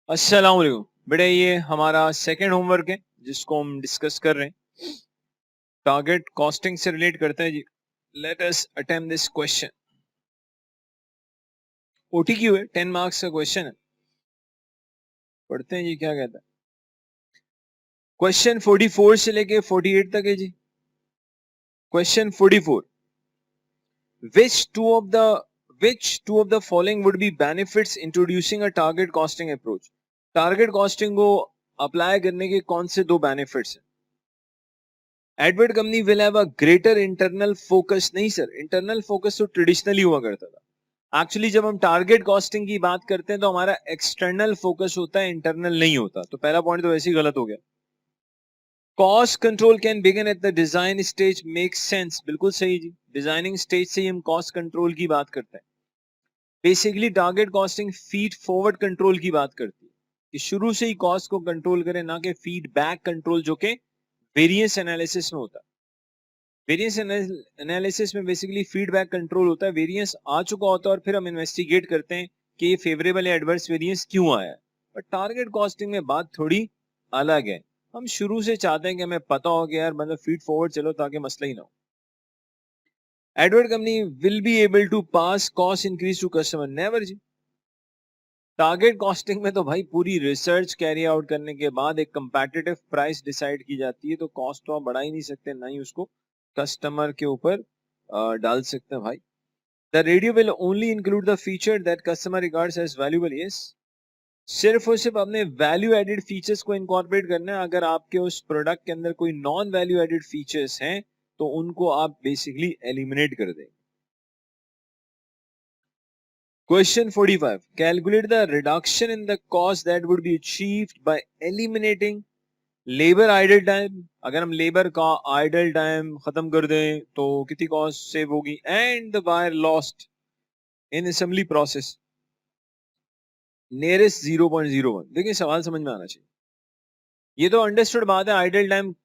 अस्सलाम वालेकुम बेटा, ये हमारा सेकंड होमवर्क है जिसको हम डिस्कस कर रहे हैं। टारगेट कॉस्टिंग से रिलेट करते हैं जी। Let us attempt this question. OTQ है, 10 मार्क्स का क्वेश्चन है। पढ़ते हैं जी क्या कहता है। क्वेश्चन 44 से लेके 48 तक है जी। Question 44, which two of the which two of the following would be benefits introducing a target costing approach? Target costing को अप्लाई करने के कौन से दो बेनिफिट्स हैं? Edward company will have a greater internal focus. नहीं सर, इंटरनल फोकस तो traditionally हुआ करता था। एक्चुअली जब हम टारगेट कॉस्टिंग की बात करते हैं तो हमारा एक्सटर्नल फोकस होता है, इंटरनल नहीं होता। तो पहला पॉइंट तो वैसे ही गलत हो गया। Cost control can begin at the design stage, make sense, बिल्कुल सही जी। डिजाइनिंग स्टेज से ही हम कॉस्ट कंट्रोल की बात करते हैं। Basically target costing feed forward control की बात करती है कि शुरू से ही कॉस्ट को कंट्रोल करें, ना कि फीडबैक कंट्रोल जो कि वेरिएंस एनालिसिस में होता है। वेरिएंस एनालिसिस में बेसिकली फीडबैक कंट्रोल होता है। वेरिएंस आ चुका होता है और फिर हम इन्वेस्टिगेट करते हैं कि ये फेवरेबल या एडवर्स वेरिएंस क्यों आया है। पर टारगेट कॉस्टिंग में बात थोड़ी अलग है। हम शुरू से चाहते हैं कि हमें पता हो कि यार मतलब फीड फॉरवर्ड चलो ताकि मसला ही ना हो। Edward company will be able to pass cost increase to customer, never जी। टारगेट कॉस्टिंग में तो भाई पूरी रिसर्च कैरी आउट करने के बाद एक कंपेटिटिव प्राइस डिसाइड की जाती है, तो कॉस्ट तो आप बढ़ा ही नहीं सकते, ना ही उसको कस्टमर के ऊपर डाल सकते हैं भाई। The radio will only include the feature that customer regards as valuable. Yes, सिर्फ और सिर्फ अपने वैल्यू एडेड फीचर्स को इनकॉर्पोरेट करना है। अगर आपके उस प्रोडक्ट के अंदर कोई नॉन वैल्यू एडेड फीचर्स हैं तो उनको आप बेसिकली एलिमिनेट कर देंगे। Question 45. Calculate the reduction in the cost that would be achieved by eliminating labor idle time. अगर हम लेबर का idle time खत्म कर दें तो कितनी कॉस्ट सेव होगी? And the wire lost in assembly process nearest 0.01. देखिए सवाल समझ में आना चाहिए। ये तो अंडरस्टूड बात है, आइडल टाइम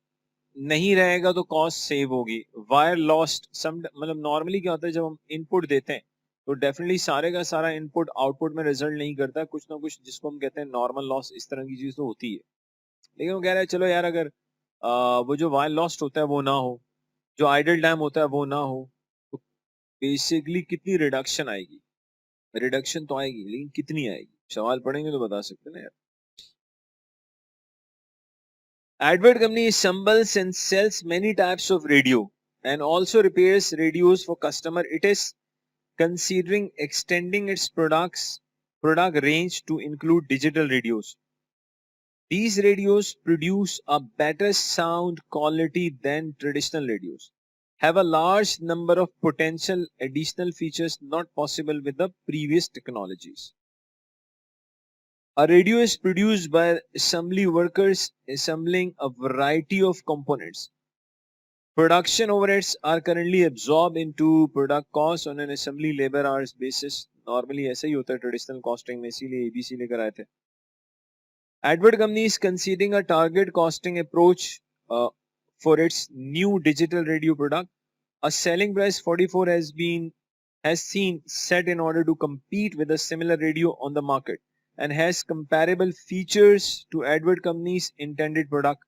नहीं रहेगा तो कॉस्ट सेव होगी। वायर लॉस्ट सम, मतलब नॉर्मली क्या होता है जब हम इनपुट देते हैं तो डेफिनेटली सारे का सारा इनपुट आउटपुट में रिजल्ट नहीं करता, कुछ ना कुछ जिसको हम कहते हैं नॉर्मल लॉस, इस तरह की चीज तो होती है। लेकिन वो कह रहे हैं चलो यार अगर वो जो वायर लॉस्ट होता है वो ना हो, जो आइडल टाइम होता है वो ना हो, तो बेसिकली कितनी रिडक्शन आएगी? रिडक्शन तो आएगी लेकिन कितनी आएगी? सवाल पढ़ेंगे तो बता सकते हैं ना यार। Advert company assembles and sells many types of radio and also repairs radios for customer. It is considering extending its product range to include digital radios. These radios produce a better sound quality than traditional radios, have a large number of potential additional features not possible with the previous technologies. A radio is produced by assembly workers assembling a variety of components. Production overheads are currently absorbed into product cost on an assembly labor hours basis. Normally ऐसा ही होता है traditional costing में, इसीलिए ABC लेकर आए थे। Advert company is considering a target costing approach for its new digital radio product. A selling price 44 has seen set in order to compete with a similar radio on the market and has comparable features to Advert company's intended product.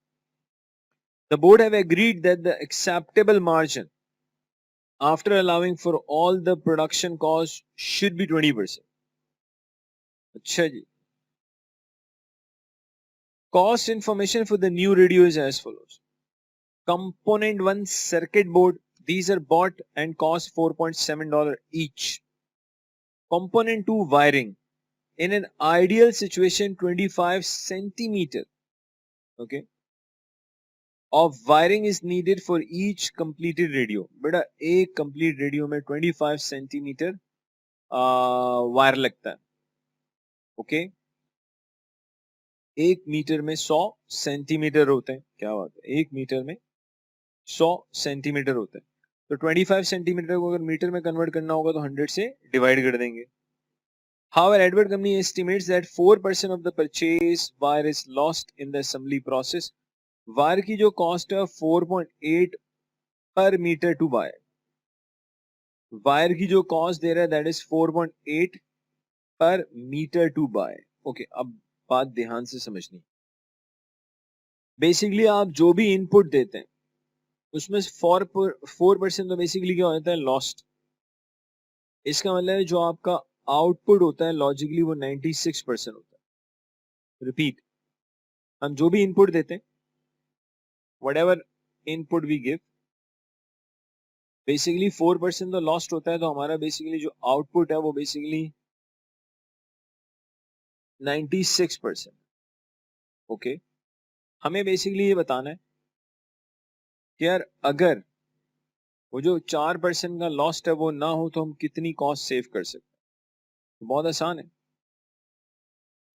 The board have agreed that the acceptable margin after allowing for all the production costs should be 20%. अच्छा जी। Cost information for the new radio is as follows. Component 1 circuit board. These are bought and cost $4.7 each. Component 2 wiring. In an ideal situation 25 centimeter, okay, of wiring is needed for each completed radio. बेटा एक complete radio में 25 centimeter wire लगता है। Okay, एक metre में 100 centimetre होते हैं। क्या बात है, एक मीटर में 100 सेंटीमीटर होते हैं। तो 25 सेंटीमीटर को अगर मीटर में कन्वर्ट करना होगा तो 100 से डिवाइड कर देंगे। However, Advert company estimates that 4% of the purchase wire is lost in the assembly process. Wire की जो कॉस्ट है 4.8 पर मीटर टू वायर। वायर की जो कॉस्ट दे रहा है दैट इज 4.8 पर मीटर टू बाय। ओके, अब बात ध्यान से समझनी। बेसिकली आप जो भी इनपुट देते हैं उसमें 4% तो बेसिकली क्या होता है, लॉस्ट। इसका मतलब है जो आपका आउटपुट होता है लॉजिकली वो 96% होता है। रिपीट, हम जो भी इनपुट देते हैं, whatever input we give, basically 4% तो लॉस्ट होता है, तो हमारा बेसिकली जो आउटपुट है वो बेसिकली 96%। ओके, हमें बेसिकली ये बताना है कि यार अगर वो जो 4% का लॉस्ट है वो ना हो तो हम कितनी कॉस्ट सेव कर सकते हैं। तो बहुत आसान है।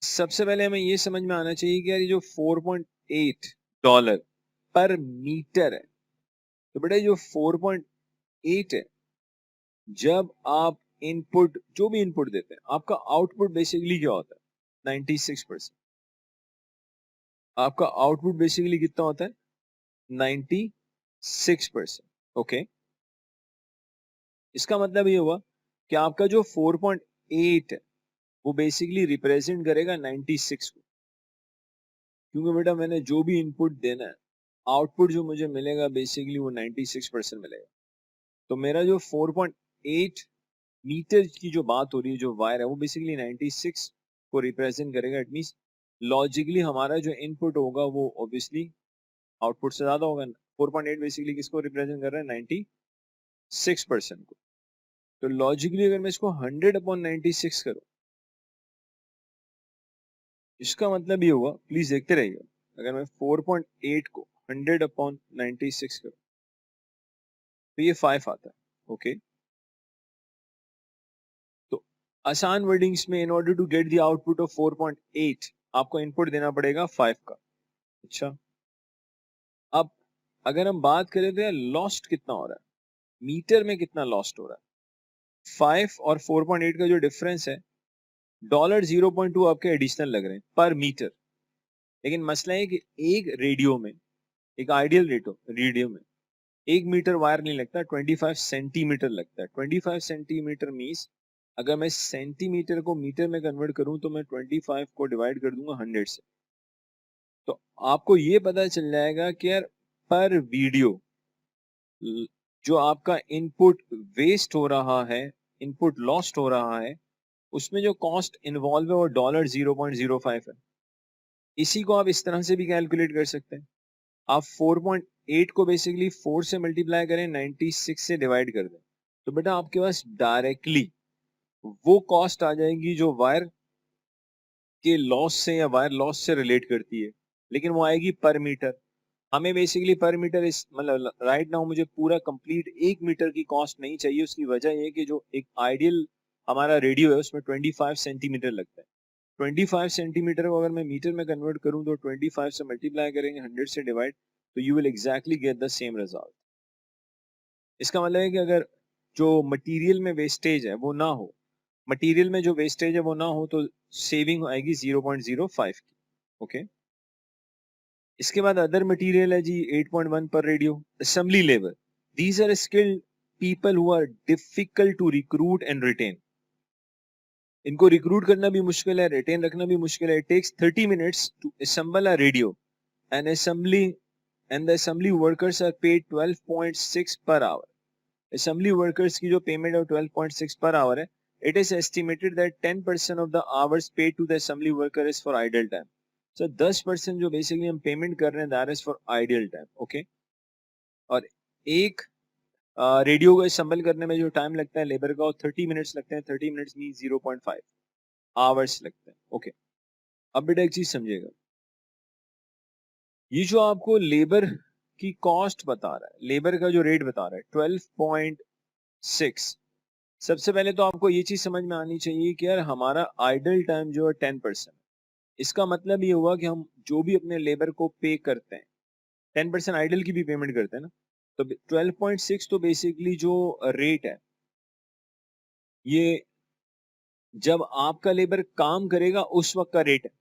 सबसे पहले हमें ये समझ में आना चाहिए कि यार ये जो $4.8 पर मीटर है, तो बेटा जो 4.8 है, जब आप इनपुट जो भी इनपुट देते हैं, आपका आउटपुट बेसिकली क्या होता है, 96%। आपका आउटपुट बेसिकली कितना होता है, 96%। ओके, इसका मतलब ये हुआ कि आपका जो 4.8 है वो बेसिकली रिप्रेजेंट करेगा 96 को, क्योंकि बेटा मैंने जो भी इनपुट देना है, आउटपुट जो मुझे मिलेगा बेसिकली वो 96% मिलेगा। तो मेरा जो 4.8 मीटर की जो बात हो रही है, जो वायर है, वो बेसिकली 96 को रिप्रेजेंट करेगा। इट मींस लॉजिकली हमारा जो इनपुट होगा वो ऑब्वियसली आउटपुट से ज्यादा होगा। 4.8 बेसिकली किसको रिप्रेजेंट कर रहा है, 96% को। तो लॉजिकली अगर मैं इसको 100/96 करूं, इसका मतलब ये हुआ, प्लीज देखते रहिएगा, अगर मैं 4.8 को 100/96 करूं तो ये 5 आता है। ओके, तो आसान वर्डिंग्स में, in order to get the output of 4.8 आपको इनपुट देना पड़ेगा 5 का। अच्छा, अब अगर हम बात करें तो यार लॉस्ट कितना हो रहा है, मीटर में कितना लॉस्ट हो रहा है। 5 और 4.8 का जो डिफरेंस है, $0.2 आपके एडिशनल लग रहे हैं पर मीटर। लेकिन मसला है कि एक रेडियो में, एक आइडियल रेडियो में 1 मीटर वायर नहीं लगता, 25 सेंटीमीटर लगता है। 25 सेंटीमीटर मीन्स अगर मैं सेंटीमीटर को मीटर में कन्वर्ट करूं तो मैं 25 को डिवाइड कर दूंगा 100 से, तो आपको ये पता चल जाएगा कि यार पर वीडियो जो आपका इनपुट वेस्ट हो रहा है, इनपुट लॉस्ट हो रहा है, उसमें जो कॉस्ट इन्वॉल्व है वो $0.05 है। इसी को आप इस तरह से भी कैलकुलेट कर सकते हैं। आप 4.8 को बेसिकली 4 से मल्टीप्लाई करें, 96 से डिवाइड कर दें, तो बेटा आपके पास डायरेक्टली वो कॉस्ट आ जाएगी जो वायर के लॉस से या वायर लॉस से रिलेट करती है, लेकिन वो आएगी पर मीटर। हमें बेसिकली पर मीटर इस मतलब राइट नाउ मुझे पूरा कंप्लीट 1 मीटर की कॉस्ट नहीं चाहिए। उसकी वजह ये कि जो एक आइडियल हमारा रेडियो है उसमें 25 सेंटीमीटर लगता है। 25 सेंटीमीटर को अगर मैं मीटर में कन्वर्ट करूं तो 25 से मल्टीप्लाई करेंगे, 100 से डिवाइड, तो you will exactly get the same result. इसका मतलब है कि अगर जो मटेरियल में वेस्टेज है वो ना हो, मटेरियल में जो वेस्टेज है वो ना हो, तो सेविंग आएगी 0.05 की। ओके, इसके बाद अदर मटेरियल है जी 8.1 पर radio. Assembly labour, these are skilled people who are difficult to recruit and retain. इनको रिक्रूट करना भी मुश्किल है, रिटेन रखना भी मुश्किल है। It takes 30 minutes to assemble a radio and assembly and the assembly workers are paid 12.6 per our. Assembly workers की जो पेमेंट है 12.6 पर आवर है। It is estimated that 10% of the hours paid to the assembly worker is for idle time. So 10% जो basically हम payment कर रहे हैं that is for ideal time. Okay, और एक रेडियो को असेंबल करने में जो टाइम लगता है लेबर का, वो 30 मिनट्स लगते हैं। 30 मिनट्स मीन 0.5 आवर्स लगते हैं। ओके, अब बेटा एक चीज समझिएगा, ये जो आपको लेबर की कॉस्ट बता रहा है, लेबर का जो रेट बता रहा है 12.6, सबसे पहले तो आपको ये चीज समझ में आनी चाहिए कि यार हमारा आइडल टाइम जो है 10%। इसका मतलब ये हुआ कि हम जो भी अपने लेबर को पे करते हैं 10% आइडल की भी पेमेंट करते हैं ना, तो 12.6 तो बेसिकली जो रेट है ये जब आपका लेबर काम करेगा उस वक्त का रेट है।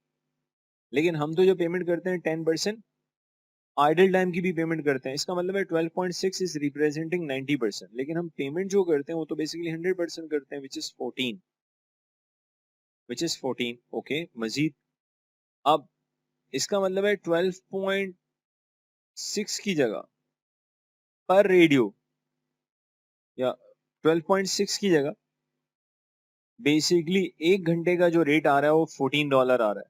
लेकिन हम तो जो पेमेंट करते हैं 10% आइडल टाइम की भी पेमेंट करते हैं। इसका मतलब है 12.6 इज रिप्रेजेंटिंग 90%, लेकिन हम पेमेंट जो करते हैं वो तो बेसिकली 100% करते हैं, विच इज 14। ओके, मजीद अब इसका मतलब है 12.6 की जगह पर रेडियो या 12.6 की जगह बेसिकली 1 घंटे का जो रेट आ रहा है वो $14 आ रहा है।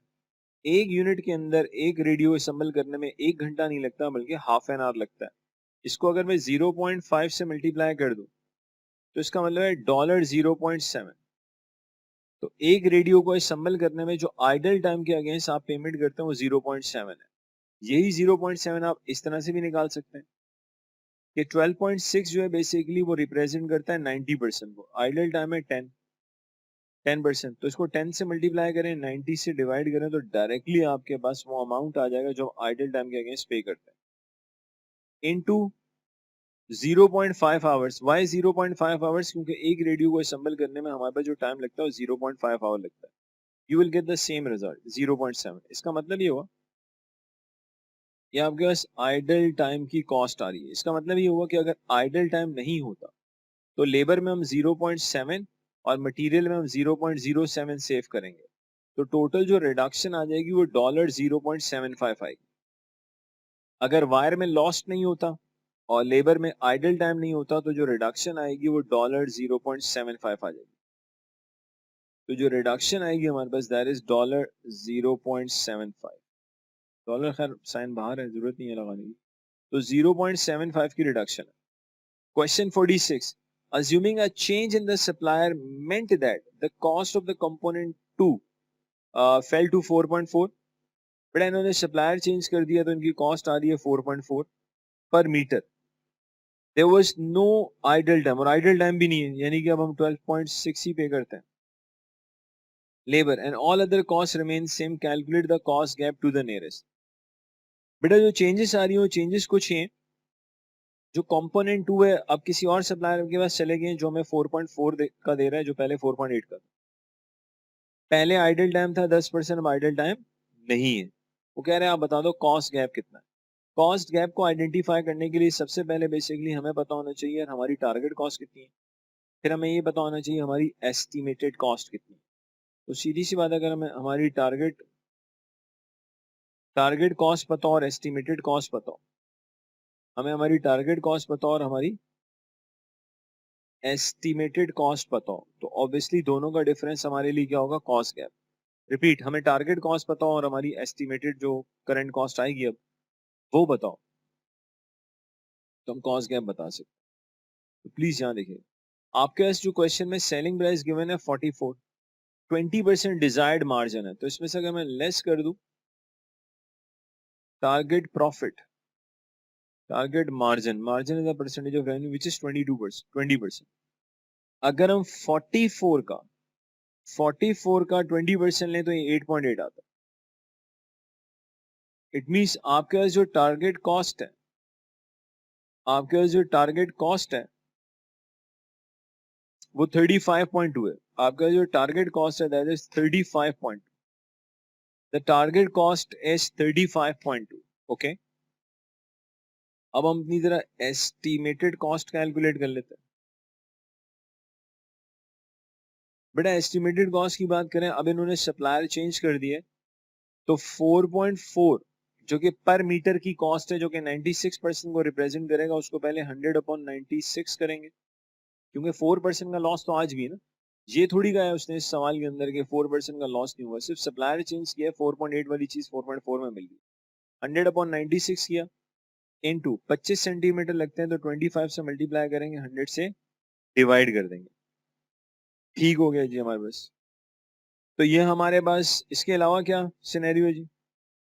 एक यूनिट के अंदर एक रेडियो असेंबल करने में 1 घंटा नहीं लगता बल्कि हाफ एन आवर लगता है। इसको अगर मैं 0.5 से मल्टीप्लाई कर दूं तो इसका मतलब है $0.7। तो एक रेडियो को असेंबल करने में जो आइडल टाइम के अगेंस्ट आप पेमेंट करते हैं वो 0.7 है। यही 0.7 आप इस तरह से भी निकाल सकते हैं कि 12.6 जो है बेसिकली वो रिप्रेजेंट करता है 90% को। आइडल टाइम है 10%, तो इसको 10 से मल्टीप्लाई करें, 90 से डिवाइड करें तो डायरेक्टली आपके पास वो अमाउंट आ जाएगा जो आइडल टाइम के अगेंस्ट पे करते हैं इनटू 0.5 आवर्स। Y 0.5 hours? क्योंकि एक रेडियो को असेंबल करने में हमारे पास जो टाइम लगता है वो 0.5 आवर लगता है। You will get the same result 0.7। इसका मतलब ये हुआ ये आपके पास आइडल टाइम की कॉस्ट आ रही है। इसका मतलब ये हुआ कि अगर आइडल टाइम नहीं होता तो लेबर में हम 0.7 और मटेरियल में हम 0.07 सेव करेंगे, तो टोटल जो रिडक्शन आ जाएगी वो $0.75 आएगी। अगर वायर में लॉस्ट नहीं होता और लेबर में आइडल टाइम नहीं होता तो जो रिडक्शन आएगी वो $0.75 आ जाएगी। तो जो रिडक्शन आएगी हमारे पास दैट इज $0.75। डॉलर खैर साइन बाहर है, जरूरत नहीं है लगाने की। तो 0.75 की रिडक्शन है। Question 46. Assuming a change in the supplier meant that the cost of the component 2 fell to 4.4. But इन्होंने सप्लायर चेंज कर दिया तो इनकी कॉस्ट आ रही है 4.4 पर metre. There was no idle time, और idle time भी नहीं है, यानी कि अब हम 12.6 ही पे करते हैं। Labor and all other costs remain same. Calculate the cost gap to the nearest. बेटा जो चेंजेस आ रही है वो चेंजेस कुछ हैं। जो कंपोनेंट 2 है अब किसी और सप्लायर के पास चले गए जो हमें 4.4 का दे रहा है, जो पहले 4.8 का था। पहले आइडल टाइम था 10%, अब आइडल टाइम नहीं है। वो कह रहे हैं आप बता दो कॉस्ट गैप कितना है। कॉस्ट गैप को आइडेंटिफाई करने के लिए सबसे पहले बेसिकली हमें पता होना चाहिए हमारी टारगेट कॉस्ट कितनी है, फिर हमें ये पता होना चाहिए हमारी एस्टिमेटेड कॉस्ट कितनी है। तो सीधी सी बात, अगर हमें हमारी टारगेट कॉस्ट पता और एस्टिमेटेड कॉस्ट पता हो, हमें हमारी टारगेट कॉस्ट पता और हमारी एस्टिमेटेड कॉस्ट पता हो, तो ऑब्वियसली दोनों का डिफरेंस हमारे लिए क्या होगा? Cost gap. रिपीट, हमें टारगेट कॉस्ट पता हो और हमारी एस्टिमेटेड जो करंट कॉस्ट आएगी अब वो बताओ तो हम कॉस्ट गैप बता सकते। तो प्लीज यहाँ देखिए, आपके पास जो क्वेश्चन में सेलिंग प्राइस गिवन है 44, 20% डिजायर्ड मार्जिन है, तो इसमें से अगर मैं लेस कर दूं target profit, target margin, margin is the percentage of revenue which is 20%। अगर हम 44 का 20% लें तो ये 8.8 आता है। इट मींस आपके पास जो टारगेट कॉस्ट है, आपके पास जो टारगेट कॉस्ट है वो 35.2 है। आपका जो टारगेट कॉस्ट है that is 35.2। The target cost is 35.2। Okay, अब हम अपनी तरह एस्टिमेटेड कॉस्ट कैलकुलेट कर लेते हैं। बेटा एस्टिमेटेड कॉस्ट की बात करें, अब इन्होंने सप्लायर चेंज कर दिया तो 4.4 जो कि पर मीटर की कॉस्ट है, जो कि 96% को रिप्रेजेंट करेगा, उसको पहले 100/96 करेंगे, क्योंकि 4% का लॉस तो आज भी है ना। ये थोड़ी कहा है उसने इस सवाल के अंदर के 4% का लॉस नहीं हुआ, सिर्फ सप्लायर चेंज किया, 4.8 वाली चीज 4.4 में मिल गई। 100/96 किया इनटू 25 सेंटीमीटर लगते हैं तो 25 से मल्टीप्लाई करेंगे, 100 से डिवाइड कर देंगे। ठीक हो गया जी हमारे पास। तो ये हमारे पास इसके अलावा क्या सिनेरियो है जी?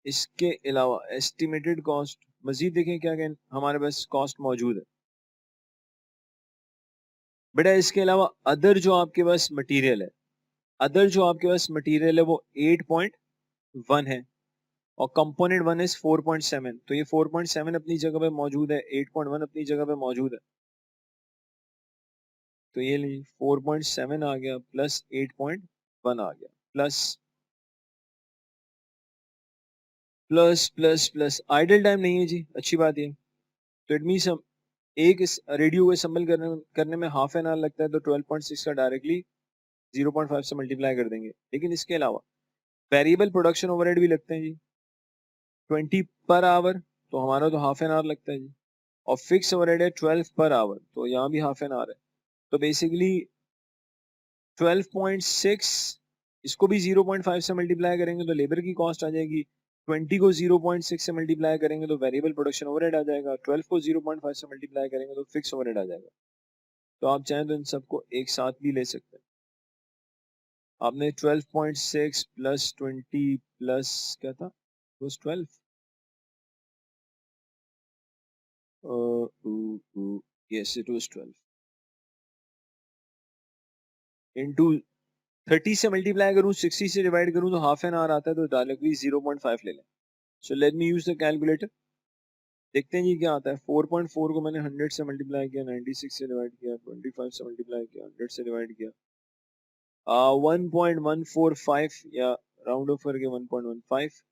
इसके अलावा एस्टिमेटेड कॉस्ट मजीद देखें क्या क्या हमारे पास कॉस्ट मौजूद है। बेटा इसके अलावा अदर जो आपके पास मटेरियल है, अदर जो आपके पास मटेरियल है वो 8.1 है और कंपोनेंट 1 इज 4.7, तो ये 4.7 अपनी जगह पे मौजूद है, 8.1 अपनी जगह पे मौजूद है। तो ये 4.7 आ गया प्लस 8.1 आ गया plus plus plus plus idle time नहीं है जी, अच्छी बात है। तो इट मीन्स हम एक इस रेडियो को असेंबल करने में हाफ एन आवर लगता है, तो 12.6 का डायरेक्टली 0.5 से मल्टीप्लाई कर देंगे। लेकिन इसके अलावा वेरिएबल प्रोडक्शन ओवरहेड भी लगते हैं जी 20 पर आवर, तो हमारा तो हाफ एन आवर लगता है जी, और फिक्स ओवरहेड है 12 पर आवर, तो यहाँ भी हाफ एन आवर है। तो बेसिकली 12.6, इसको भी 0.5 से मल्टीप्लाई करेंगे तो लेबर की कॉस्ट आ जाएगी, 20 को 0.6 से मल्टीप्लाई करेंगे तो वेरिएबल प्रोडक्शन ओवरहेड आ जाएगा, 12 को 0.5 से मल्टीप्लाई करेंगे तो फिक्स ओवरहेड आ जाएगा। तो आप चाहें तो इन सबको एक साथ भी ले सकते हैं। आपने 12.6 प्लस 20 प्लस क्या था, was 12, yes it was 12 into 30 से मल्टीप्लाई करूं, 60 से डिवाइड करूं तो हाफ एन आवर आता है, तो डायरेक्टली 0.5 ले लें। So let me use the calculator, देखते हैं जी क्या आता है। 4.4 को मैंने 100 से मल्टीप्लाई किया, 96 से डिवाइड किया, 25 से मल्टीप्लाई किया, 100 से डिवाइड किया, 1.145 या राउंड ऑफ करके 1.15,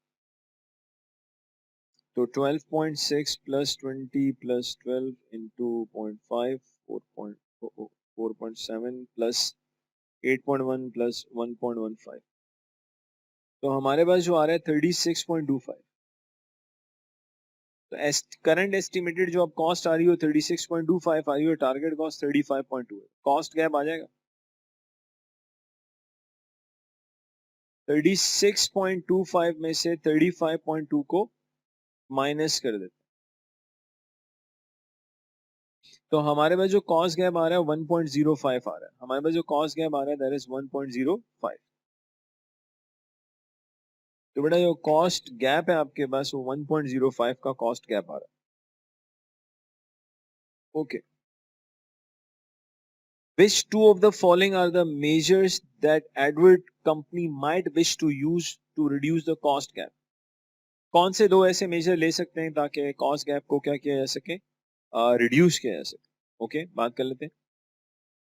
तो 12.6 plus 20 plus 12 into 0.5, 4.7 plus 8.1 plus 1.15, तो हमारे पास जो आ रहा है 36.25। तो करंट एस्टिमेटेड जो अब कॉस्ट आ रही हो 36.25 आ रही हो, टारगेट कॉस्ट 35.2 है, कॉस्ट गैप आ जाएगा 36.25 में से 35.2 को माइनस कर देते, तो हमारे पास जो कॉस्ट गैप आ रहा है 1.05 आ रहा है, हमारे पास जो कॉस्ट गैप आ रहा है दैट इज 1.05। तो बेटा जो कॉस्ट गैप है आपके पास वो 1.05 का कॉस्ट गैप आ रहा है। Okay, which two of the following are the measures that Edward company might wish to use to reduce the cost gap? कौन से दो ऐसे मेजर ले सकते हैं ताकि कॉस्ट गैप को क्या किया जा सके, रिड्यूस किया जा सके। ओके, बात कर लेते हैं।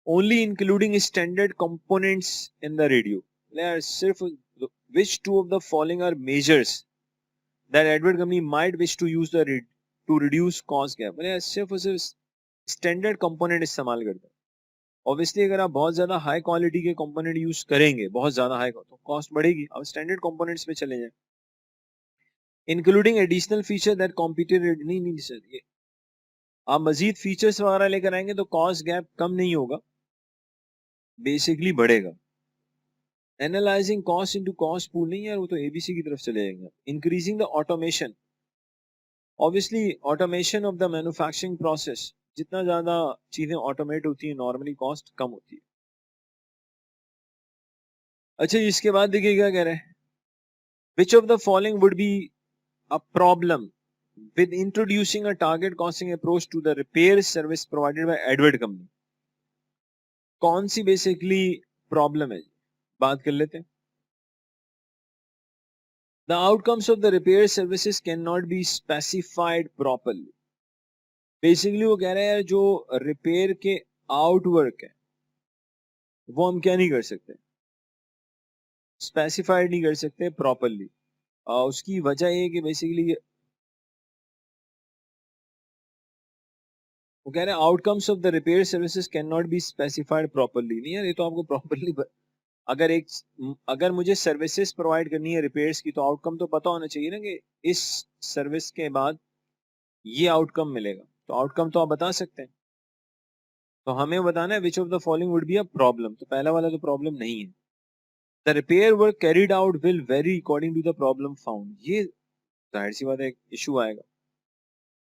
Only including standard components in the radio, यार सिर्फ which two of the following are measures that Edward company might wish to use to reduce cost gap, यार सिर्फ और सिर्फ स्टैंडर्ड कंपोनेंट इस्तेमाल करते हैं। ऑब्वियसली अगर आप बहुत ज्यादा हाई क्वालिटी के कंपोनेंट यूज करेंगे, बहुत ज्यादा हाई, तो कॉस्ट बढ़ेगी। अब स्टैंडर्ड कंपोनेंट्स में चले जाएं, including additional feature that competitor, नहीं सर, ये आप मजीद फीचर्स वगैरह लेकर आएंगे तो कॉस्ट गैप कम नहीं होगा, बेसिकली बढ़ेगा। Analysing cost into cost pool नहीं यार, वो तो एबीसी की तरफ चले जाएंगे। Increasing the automation, obviously automation of the manufacturing process, जितना ज्यादा चीजें ऑटोमेट होती है नॉर्मली कॉस्ट कम होती है। अच्छा, इसके बाद देखिए क्या कह रहे हैं, विच of the following would B a problem with introducing a target costing approach to the repair service provided by Edward company? कौन सी बेसिकली प्रॉब्लम है, बात कर लेते हैं। The outcomes of the repair services cannot be specified properly. Basically वो कह रहे हैं जो रिपेयर के आउटवर्क है वो हम क्या नहीं कर सकते, स्पेसिफाइड नहीं कर सकते प्रॉपरली। उसकी वजह ये कि बेसिकली वो कह रहे हैं outcomes of the repair services can not be specified properly. नहीं यार, ये तो आपको प्रॉपरली, अगर मुझे सर्विसेज प्रोवाइड करनी है रिपेयर्स की, तो आउटकम तो पता होना चाहिए ना कि इस सर्विस के बाद ये आउटकम मिलेगा, तो आउटकम तो आप बता सकते हैं। तो हमें बताना है which of the following would be a problem, तो पहला वाला तो प्रॉब्लम नहीं है। The repair work carried out will vary according to the problem found, ये जाहिर सी बात है इशू आएगा।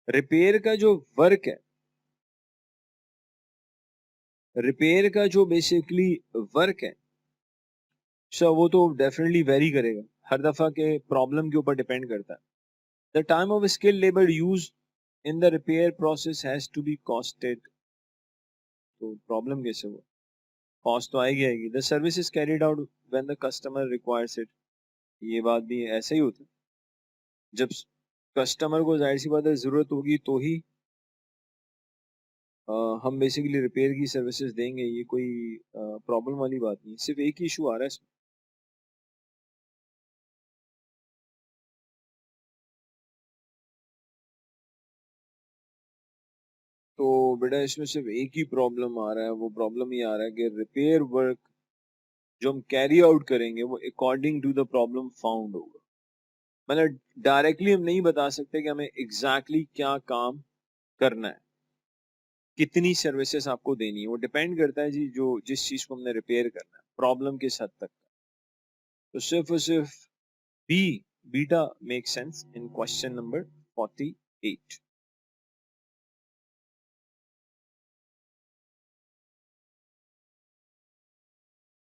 रिपेयर का जो वर्क है, रिपेयर का जो बेसिकली वर्क है सर, वो तो डेफिनेटली वेरी करेगा, हर दफा के प्रॉब्लम के ऊपर डिपेंड करता है। The time of skill labour use in the repair process has to be costed, तो प्रॉब्लम कैसे हो, कॉस्ट तो आएगी। The service is carried out when the customer requires it, ये बात भी ऐसे ही होता है, जब कस्टमर को जाहिर सी बात है जरूरत होगी तो ही हम बेसिकली रिपेयर की सर्विसेज देंगे, ये कोई प्रॉब्लम वाली बात नहीं, सिर्फ एक ही इशू आ रहा है इसमें। तो बेटा इसमें सिर्फ एक ही प्रॉब्लम आ रहा है, वो प्रॉब्लम ये आ रहा है कि रिपेयर वर्क जो हम कैरी आउट करेंगे वो according to the problem found होगा। मतलब डायरेक्टली हम नहीं बता सकते कि हमें एग्जैक्टली क्या काम करना है, कितनी सर्विसेज आपको देनी है, वो डिपेंड करता है जी जो जिस चीज को हमने रिपेयर करना है प्रॉब्लम किस हद तक। तो सिर्फ और सिर्फ B beta make sense in question number 48।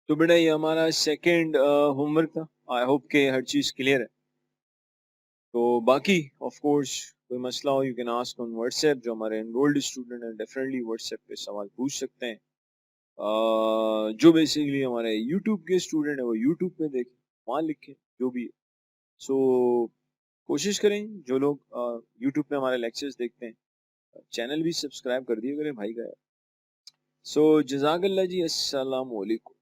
तो बेटा ये हमारा सेकंड होमवर्क था। आई होप के हर चीज क्लियर है। तो बाकी ऑफ कोर्स कोई मसला हो you can ask on WhatsApp. जो हमारे एनरोल्ड स्टूडेंट हैं डेफिनेटली व्हाट्सएप पे सवाल पूछ सकते हैं। जो बेसिकली हमारे यूट्यूब के स्टूडेंट है वो यूट्यूब पे देखें, वहाँ लिखें जो भी है। सो कोशिश करें जो लोग यूट्यूब पे हमारे लेक्चर्स देखते हैं चैनल भी सब्सक्राइब कर दिए करें भाई का। सो जज़ाकल्लाह जी, अस्सलाम वालेकुम।